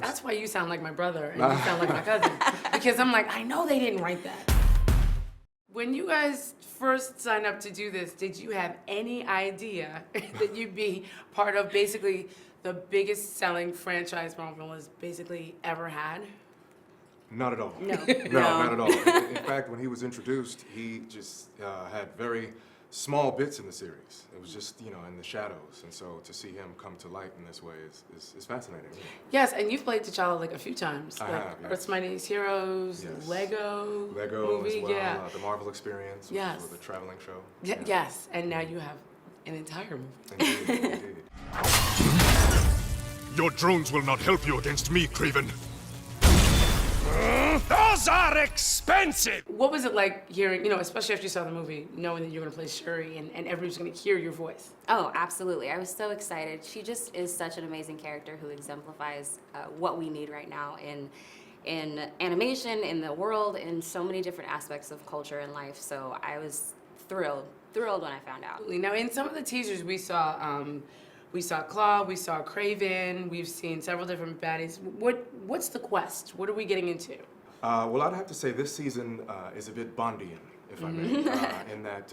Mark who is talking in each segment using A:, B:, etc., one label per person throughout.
A: That's why you sound like my brother and you sound like my cousin. Because I'm like, I know they didn't write that. When you guys first signed up to do this, did you have any idea that you'd be part of basically the biggest selling franchise Marvel has basically ever had?
B: Not at all.
A: No.
B: No, not at all. In fact, when he was introduced, he just had very small bits in the series. It was just, you know, in the shadows. And so to see him come to light in this way is fascinating.
A: Yes, and you've played T'Challa like a few times.
B: I
A: like
B: have, yes.
A: Earth's Mightiest Heroes,
B: Yes.
A: Lego
B: as
A: movie,
B: well,
A: yeah.
B: the Marvel Experience, which
A: Yes.
B: was the traveling show.
A: Yes, and now you have an entire movie.
B: Indeed, indeed.
C: Your drones will not help you against me, Kraven. Those are expensive!
A: What was it like hearing, you know, especially after you saw the movie, knowing that you're going to play Shuri and everybody's going to hear your voice?
D: Oh, absolutely. I was so excited. She just is such an amazing character who exemplifies what we need right now in animation, in the world, in so many different aspects of culture and life. So I was thrilled when I found out.
A: Now, in some of the teasers we saw Claw, we saw Kraven, we've seen several different baddies. What's the quest? What are we getting into?
B: Well, I'd have to say this season is a bit Bondian, if I may, in that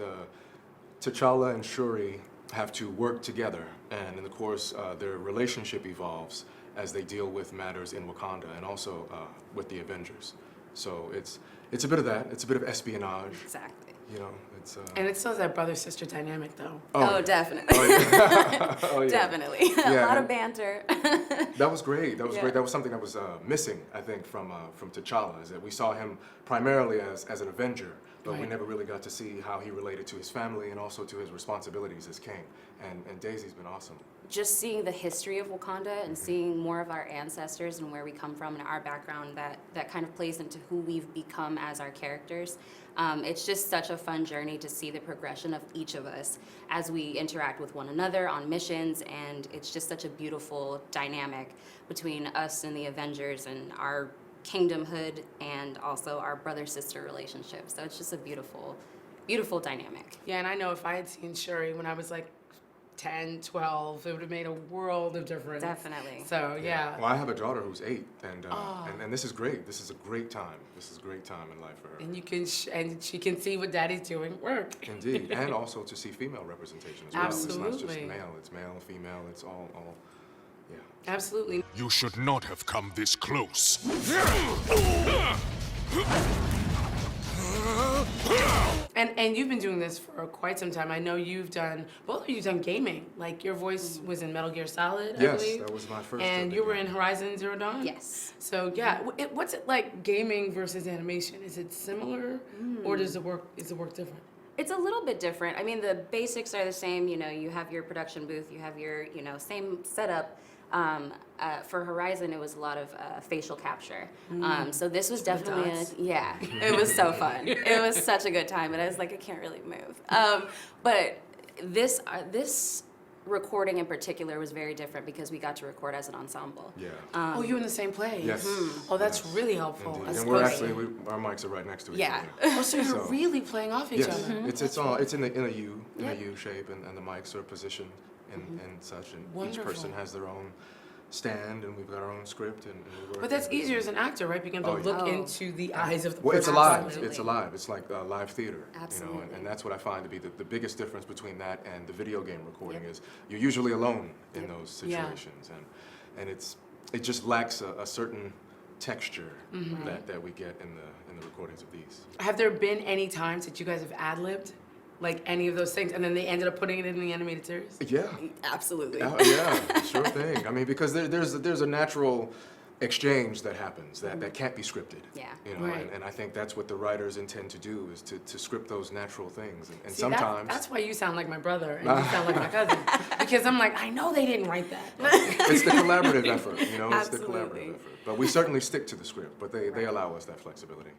B: T'Challa and Shuri have to work together, and in the course, their relationship evolves as they deal with matters in Wakanda and also with the Avengers. So it's a bit of that. It's a bit of espionage.
D: Exactly.
B: You know, it's.
A: And it still has that brother-sister dynamic, though.
D: Oh, definitely.
B: Oh, yeah. Oh, yeah.
D: Definitely.
B: Yeah,
D: a lot of
B: and-
D: banter.
B: That was great. That was
D: Yeah.
B: great. That was something that was missing, I think, from T'Challa, is that we saw him primarily as an Avenger, but we
A: Right.
B: never really got to see how he related to his family and also to his responsibilities as king. And Daisy's been awesome.
D: Just seeing the history of Wakanda and seeing more of our ancestors and where we come from and our background, that kind of plays into who we've become as our characters. It's just such a fun journey to see the progression of each of us as we interact with one another on missions, and it's just such a beautiful dynamic between us and the Avengers and our kingdomhood and also our brother-sister relationship. So it's just a beautiful, beautiful dynamic.
A: Yeah, and I know if I had seen Shuri when I was like 10, 12, it would have made a world of difference.
D: Definitely.
A: So, yeah.
B: Well, I have a daughter who's 8, and this is great. This is a great time. This is a great time in life for her.
A: And you can, and she can see what daddy's doing work.
B: Indeed, and also to see female representation as well.
A: Absolutely.
B: It's not just male. It's male, female. It's all, yeah.
A: Absolutely.
C: You should not have come this close.
A: And you've been doing this for quite some time. I know both of you've done gaming. Like your voice was in Metal Gear Solid, I
B: Yes,
A: believe.
B: that was my first.
A: And you were in Horizon Zero Dawn?
D: Yes.
A: So yeah, what's it like gaming versus animation? Is it similar or is the work different?
D: It's a little bit different. I mean, the basics are the same. You know, you have your production booth, you have your, same setup. For Horizon, it was a lot of facial capture. So this was definitely, it was so fun. It was such a good time, but I was like, I can't really move. But this recording in particular was very different because we got to record as an ensemble.
B: Yeah.
A: Oh, you in the same place?
B: Yes.
A: Oh, that's
B: Yes.
A: really helpful.
B: Indeed.
A: As
B: And we're
A: opposed to-
B: actually, our mics are right next to each
D: Yeah.
B: other.
A: Oh, so you're really playing off each
B: Yes,
A: other.
B: it's in a U,
A: Yep.
B: shape, and the mics are positioned and such, and
A: Wonderful.
B: each person has their own stand, and we've got our own script, and we work.
A: But that's easier as an actor, right? Because you
B: Oh,
A: can
B: yeah.
A: look into the eyes of the
B: Well, it's
A: person.
B: alive.
D: Absolutely.
B: It's alive. It's like live theater.
D: Absolutely.
B: And that's what I find to be the biggest difference between that and the video game recording is you're usually alone in those
A: Yeah.
B: situations, and it just lacks a certain texture that we get in the recordings of these.
A: Have there been any times that you guys have ad-libbed? Like any of those things, and then they ended up putting it in the animated series?
B: Yeah.
D: Absolutely.
B: Yeah, sure thing. I mean, because there's a natural exchange that happens that can't be scripted.
D: Yeah.
A: Right.
B: And I think that's what the writers intend to do is to script those natural things. And
A: See,
B: sometimes
A: that's why you sound like my brother and you sound like my cousin. Because I'm like, I know they didn't write that.
B: it's the collaborative effort, It's the
D: Absolutely.
B: collaborative effort. But we certainly stick to the script, but they allow us that flexibility.